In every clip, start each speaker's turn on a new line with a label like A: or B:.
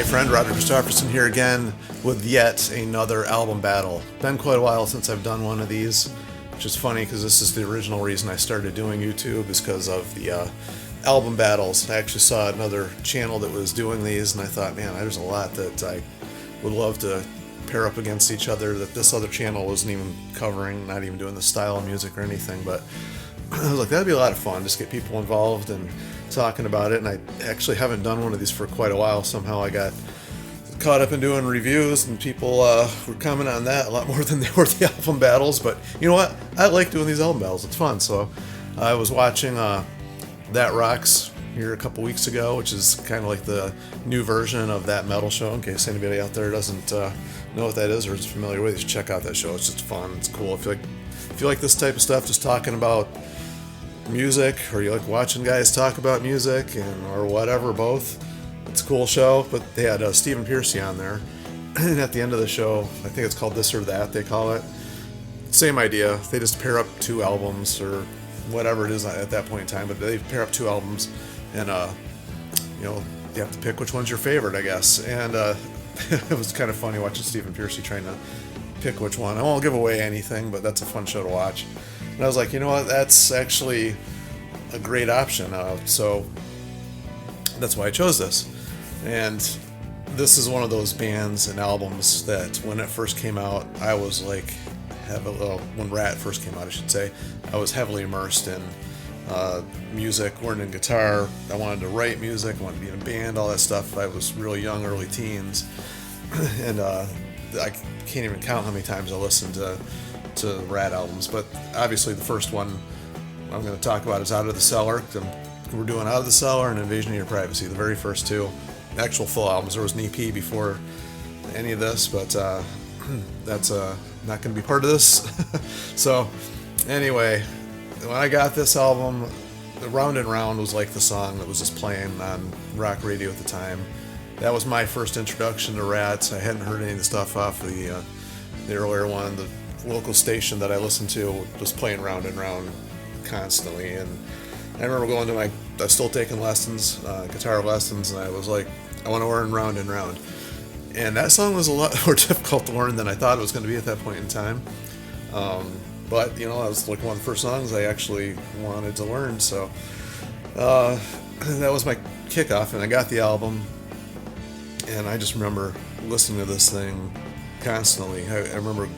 A: friend, Roger Christopherson here again with yet another album battle. Been quite a while since I've done one of these, which is funny because this is the original reason I started doing YouTube, is because of the album battles. I actually saw another channel that was doing these, and I thought, man, there's a lot that I would love to pair up against each other that this other channel wasn't even covering, not even doing the style of music or anything. But I was like, that'd be a lot of fun, just get people involved and talking about it. And I actually haven't done one of these for quite a while. Somehow I got caught up in doing reviews, and people were commenting on that a lot more than they were the album battles. But you know what? I like doing these album battles. It's fun. So I was watching That Rocks here a couple weeks ago, which is kind of like the new version of That Metal Show. In case anybody out there doesn't know what that is or is familiar with it, you should check out that show. It's just fun. It's cool. If you like this type of stuff, just talking about music, or you like watching guys talk about music or whatever, both, it's a cool show. But they had Stephen Piercy on there, and at the end of the show, I think it's called This or That, they call it. Same idea. They just pair up two albums or whatever it is at that point in time, but they pair up two albums, and you have to pick which one's your favorite, I guess. And it was kind of funny watching Stephen Piercy trying to pick which one. I won't give away anything, but that's a fun show to watch. And I was like, you know what, that's actually a great option. So that's why I chose this. And this is one of those bands and albums that when it first came out, I was like, when Ratt first came out, I should say, I was heavily immersed in music, learning guitar. I wanted to write music, I wanted to be in a band, all that stuff. I was really young, early teens. And I can't even count how many times I listened to Ratt albums. But obviously the first one I'm going to talk about is Out of the Cellar. We're doing Out of the Cellar and Invasion of Your Privacy, the very first two actual full albums. There was an EP before any of this, but that's not going to be part of this. So anyway, when I got this album, Round and Round was like the song that was just playing on rock radio at the time. That was my first introduction to Ratt. I hadn't heard any of the stuff off the earlier one. The local station that I listened to was playing Round and Round constantly, and I remember going to I was still taking lessons, guitar lessons, and I was like, I want to learn Round and Round. And that song was a lot more difficult to learn than I thought it was going to be at that point in time. But, I was like one of the first songs I actually wanted to learn, so that was my kickoff, and I got the album, and I just remember listening to this thing constantly. I remember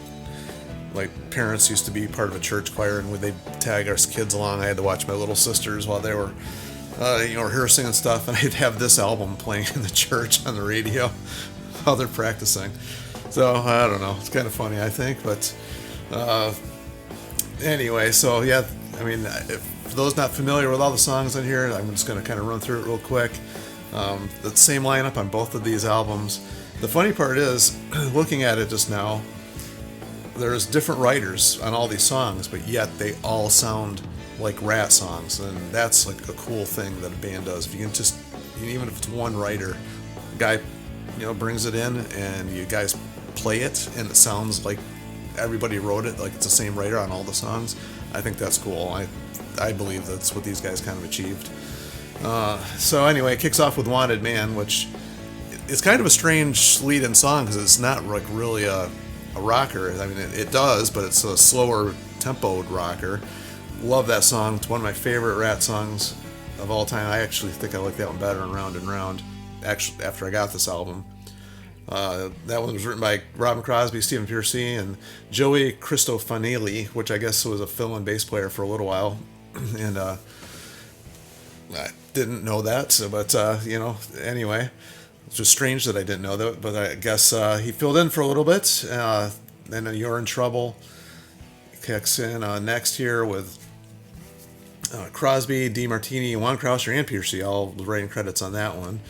A: my parents used to be part of a church choir, and when they'd tag us kids along, I had to watch my little sisters while they were rehearsing and stuff, and I'd have this album playing in the church on the radio while they're practicing. So I don't know, it's kind of funny, I think. But anyway, so yeah, for those not familiar with all the songs on here, I'm just going to kind of run through it real quick. The same lineup on both of these albums. The funny part is, looking at it just now, there's different writers on all these songs, but yet they all sound like Ratt songs, and that's like a cool thing that a band does. If you can just, even if it's one writer, the guy, brings it in, and you guys play it, and it sounds like everybody wrote it, like it's the same writer on all the songs. I think that's cool. I believe that's what these guys kind of achieved. So anyway, it kicks off with Wanted Man, which is kind of a strange lead-in song because it's not like really a rocker. It does, but it's a slower tempoed rocker. Love that song. It's one of my favorite Ratt songs of all time. I actually think I like that one better than Round and Round, actually, after I got this album. That one was written by Robin Crosby, Stephen Piercy, and Joey Cristofanilli, which I guess was a fill-in bass player for a little while. And I didn't know that, but anyway, it's just strange that I didn't know that, but I guess he filled in for a little bit. Then You're in Trouble kicks in next here with Crosby, DeMartini, Juan Krauser, and Piercy, all writing credits on that one.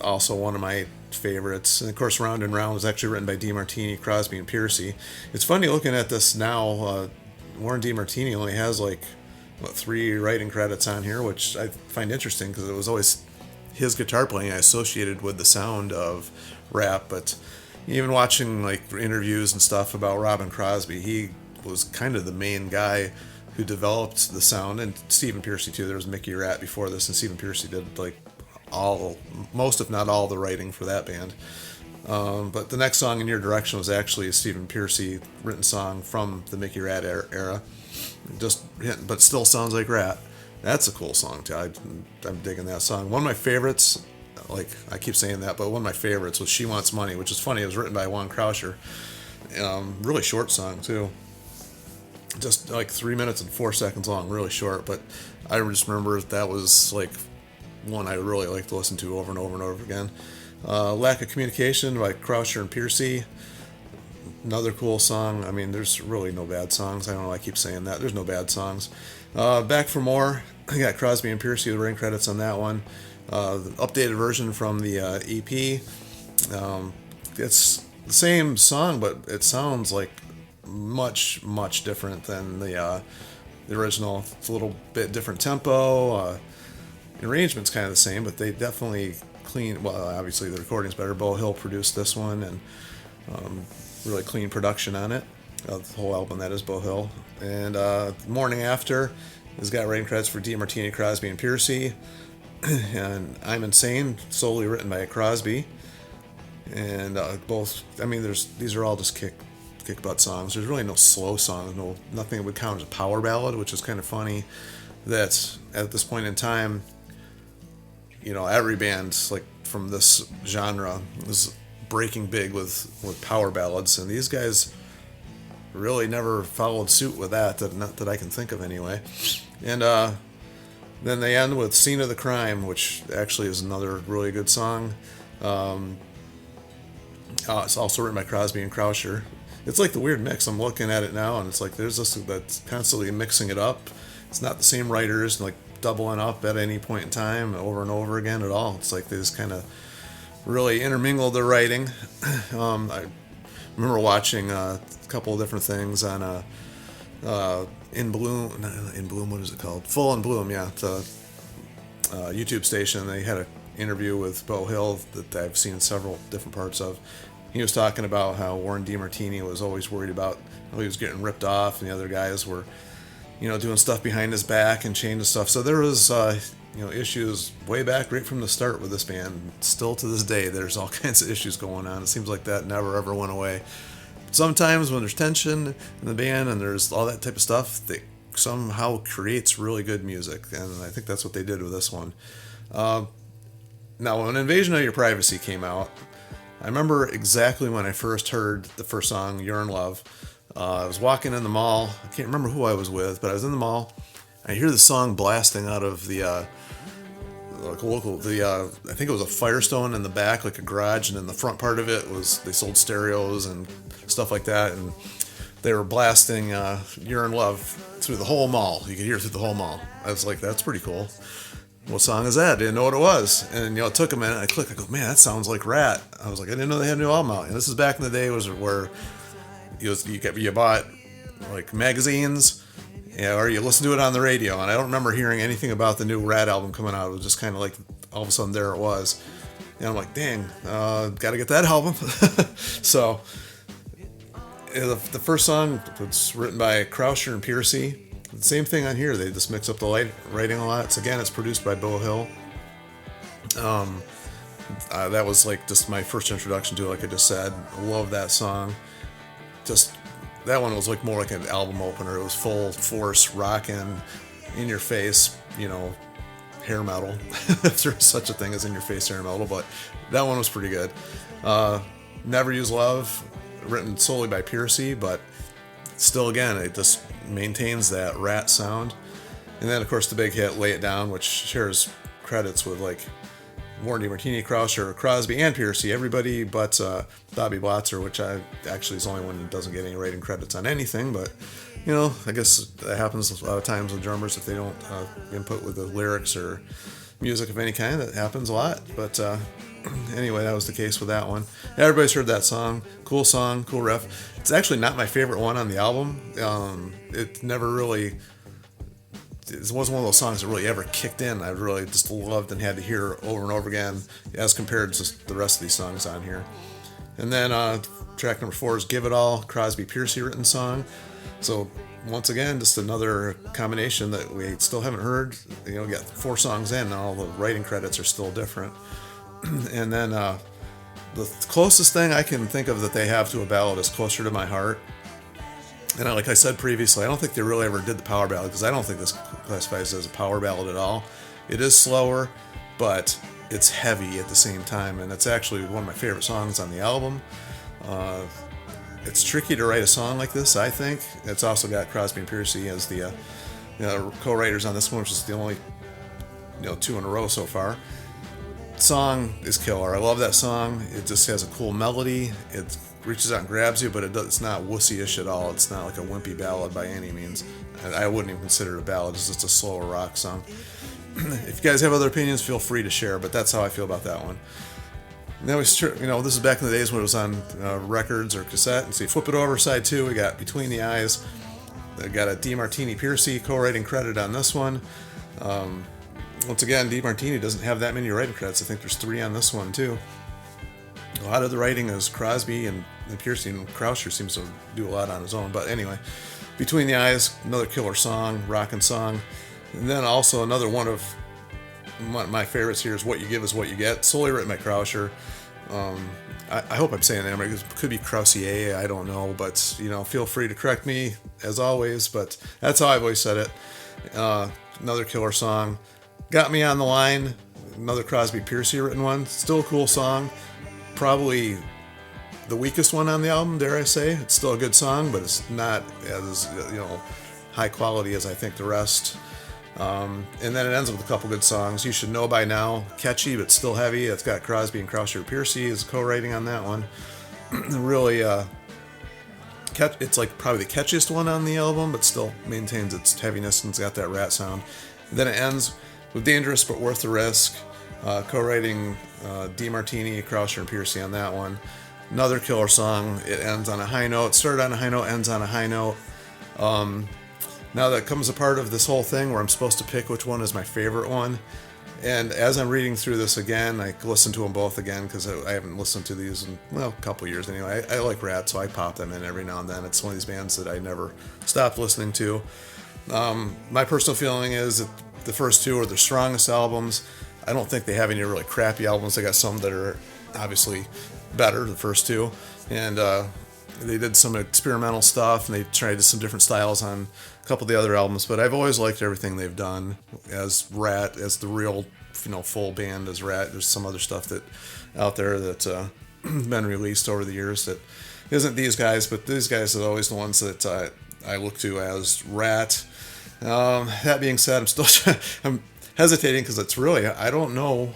A: Also one of my favorites. And of course, Round and Round was actually written by DeMartini, Crosby, and Piercy. It's funny looking at this now. Warren DeMartini only has 3 writing credits on here, which I find interesting because it was always his guitar playing I associated with the sound of Ratt. But even watching interviews and stuff about Robin Crosby, he was kind of the main guy who developed the sound, and Stephen Piercy too. There was Mickey Ratt before this, and Stephen Piercy did most if not all the writing for that band. But the next song, In Your Direction, was actually a Stephen Pearcy written song from the Mickey Ratt era. But still sounds like Ratt. That's a cool song too. I'm digging that song. One of my favorites, like I keep saying that, but one of my favorites was She Wants Money, which is funny. It was written by Juan Krauscher. Really short song too. Just like 3 minutes and 4 seconds long, really short. But I just remember that was like one I really like to listen to over and over and over again. Lack of Communication by Krauscher and Pearcy. Another cool song. I mean, there's really no bad songs. I don't know why I keep saying that. There's no bad songs. Back for More. I got Crosby and Pearcy with writing credits on that one. The updated version from the EP. It's the same song, but it sounds like much, much different than the original. It's a little bit different tempo. The arrangement's kind of the same, but they definitely clean. Well, obviously the recording's better. Beau Hill produced this one, and really clean production on it. The whole album, that is Beau Hill. And Morning After has got writing credits for DeMartini, Crosby, and Pearcy. And I'm Insane, solely written by Crosby. And both, I mean, these are all just kick butt songs. There's really no slow songs, nothing that would count as a power ballad, which is kind of funny that at this point in time, every band like from this genre is breaking big with power ballads, and these guys really never followed suit with that not that I can think of anyway. And then they end with Scene of the Crime, which actually is another really good song. It's also written by Crosby and Krauscher. It's like the weird mix. I'm looking at it now, and it's like there's this that's constantly mixing it up. It's not the same writers, like doubling up at any point in time over and over again at all. It's like they just kind of really intermingled their writing. I remember watching a couple of different things on In Bloom, what is it called? Full in Bloom, yeah. It's a YouTube station. They had an interview with Beau Hill that I've seen several different parts of. He was talking about how Warren DeMartini was always worried about how he was getting ripped off, and the other guys were, doing stuff behind his back and changing stuff. So there was, issues way back right from the start with this band. Still to this day, there's all kinds of issues going on. It seems like that never ever went away. Sometimes when there's tension in the band and there's all that type of stuff, that somehow creates really good music, and I think that's what they did with this one. Now, when Invasion of Your Privacy came out, I remember exactly when I first heard the first song, You're in Love. I was walking in the mall. I can't remember who I was with, but I was in the mall. I hear the song blasting out of the I think it was a Firestone in the back, like a garage, and in the front part of it was, they sold stereos and stuff like that, and they were blasting You're in Love through the whole mall. You could hear it through the whole mall. I was like, that's pretty cool. What song is that? Didn't know what it was. And it took a minute. I clicked. I go, man, that sounds like Ratt. I was like, I didn't know they had a new album out. And this is back in the day where you bought like magazines, or you listened to it on the radio. And I don't remember hearing anything about the new Ratt album coming out. It was just kind of like all of a sudden there it was. And I'm like, dang, got to get that album. So the first song was written by Krauscher and Pearcy. The same thing on here. They just mix up the writing a lot. It's produced by Beau Hill. That was like just my first introduction to it, like I just said. I love that song. Just that one was like more like an album opener. It was full force rocking, in your face, hair metal. If there's such a thing as in your face hair metal, but that one was pretty good. Never Use Love, written solely by Pearcy, but still, again, it just maintains that Ratt sound. And then, of course, the big hit, Lay It Down, which shares credits with, like, Warren DeMartini, Krauscher, Crosby, and Pearcy. Everybody but Bobby Blotzer, which actually is the only one that doesn't get any writing credits on anything. But, I guess that happens a lot of times with drummers if they don't input with the lyrics or music of any kind. That happens a lot. But anyway, that was the case with that one. Everybody's heard that song. Cool song, cool riff. It's actually not my favorite one on the album. It never really... It wasn't one of those songs that really ever kicked in. I really just loved and had to hear over and over again as compared to the rest of these songs on here. And then track number 4 is Give It All, Crosby Pearcy written song. So once again, just another combination that we still haven't heard. You know, we got 4 songs in, and all the writing credits are still different. And then the closest thing I can think of that they have to a ballad is Closer to My Heart. And like I said previously, I don't think they really ever did the power ballad, because I don't think this classifies as a power ballad at all. It is slower, but it's heavy at the same time, and it's actually one of my favorite songs on the album. It's tricky to write a song like this, I think. It's also got Crosby and Piercy as the co-writers on this one, which is the only 2 in a row so far. Song is killer. I love that song. It just has a cool melody. It reaches out and grabs you, but it's not wussy-ish at all. It's not like a wimpy ballad by any means. I wouldn't even consider it a ballad. It's just a slower rock song. If you guys have other opinions, feel free to share, but that's how I feel about that one. Now this is back in the days when it was on records or cassette. And so you flip it over, side 2, we got Between the Eyes. I got a DeMartini Piercy co-writing credit on this one. Once again, DeMartini doesn't have that many writing credits. I think there's 3 on this one too. A lot of the writing is Crosby and Piercy, and Krauscher seems to do a lot on his own. But anyway, Between the Eyes, another killer song, rockin' song. And then also another one of my favorites here is What You Give Is What You Get, solely written by Krauscher. I hope I'm saying that right. It could be Krausier, I don't know, but feel free to correct me as always. But that's how I've always said it. Another killer song. Got Me on the Line, another Crosby Piercy written one. Still a cool song. Probably the weakest one on the album, dare I say. It's still a good song, but it's not as high quality as I think the rest. And then it ends with a couple good songs. You Should Know By Now, catchy but still heavy. It's got Crosby and Krauscher. Piercy is co-writing on that one. Really, it's like probably the catchiest one on the album, but still maintains its heaviness and it's got that Ratt sound. And then it ends with Dangerous But Worth the Risk, co-writing DeMartini, Krauscher, and Piercy on that one. Another killer song. It ends on a high note. Started on a high note, ends on a high note. Now that comes a part of this whole thing where I'm supposed to pick which one is my favorite one. And as I'm reading through this again, I listen to them both again because I haven't listened to these in, a couple years anyway. I like Ratt, so I pop them in every now and then. It's one of these bands that I never stopped listening to. My personal feeling is that the first 2 are their strongest albums. I don't think they have any really crappy albums. They got some that are obviously better, the first 2. And they did some experimental stuff, and they tried some different styles on a couple of the other albums, but I've always liked everything they've done as Ratt, as the real, full band as Ratt. There's some other stuff that out there that's been released over the years that isn't these guys, but these guys are always the ones that I look to as Ratt. That being said, I'm hesitating because it's really, I don't know,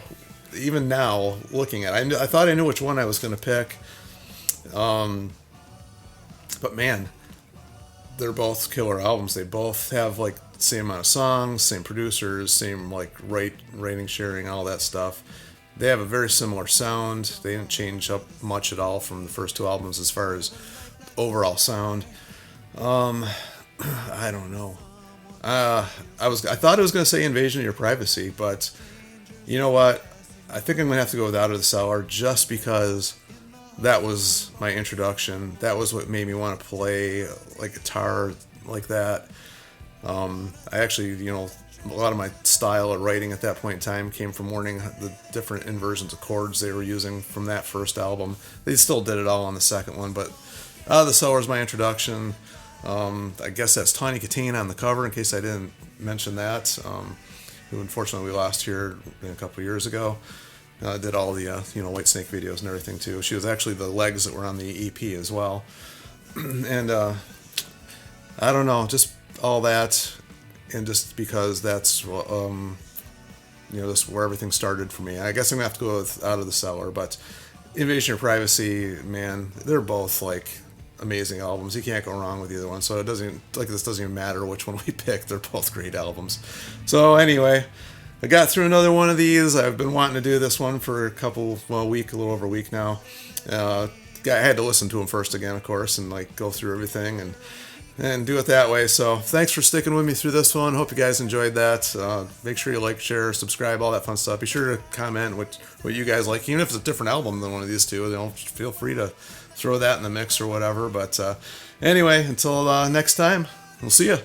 A: even now looking at it. I thought I knew which one I was going to pick, but man, they're both killer albums. They both have like the same amount of songs, same producers, same like rating sharing, all that stuff. They have a very similar sound. They didn't change up much at all from the first 2 albums as far as overall sound. I don't know. I thought I was going to say Invasion of Your Privacy, but you know what? I think I'm going to have to go with Out of the Cellar just because that was my introduction. That was what made me want to play like guitar like that. I actually, a lot of my style of writing at that point in time came from learning the different inversions of chords they were using from that first album. They still did it all on the second one, but Out of the Cellar is my introduction. I guess that's Tawny Katane on the cover, in case I didn't mention that, who unfortunately we lost here a couple years ago. Did all the White Snake videos and everything too. She was actually the legs that were on the EP as well. And I don't know, just all that, and just because that's just where everything started for me. I guess I'm gonna have to go with Out of the Cellar, but Invasion of Privacy, man, they're both like amazing albums. You can't go wrong with either one. So this doesn't even matter which one we pick. They're both great albums. So anyway, I got through another one of these. I've been wanting to do this one for a little over a week now. I had to listen to them first again, of course, and like go through everything and do it that way. So thanks for sticking with me through this one. Hope you guys enjoyed that. Make sure you like, share, subscribe, all that fun stuff. Be sure to comment what you guys like, even if it's a different album than one of these 2. Feel free to throw that in the mix or whatever. But anyway, until next time, We'll see ya.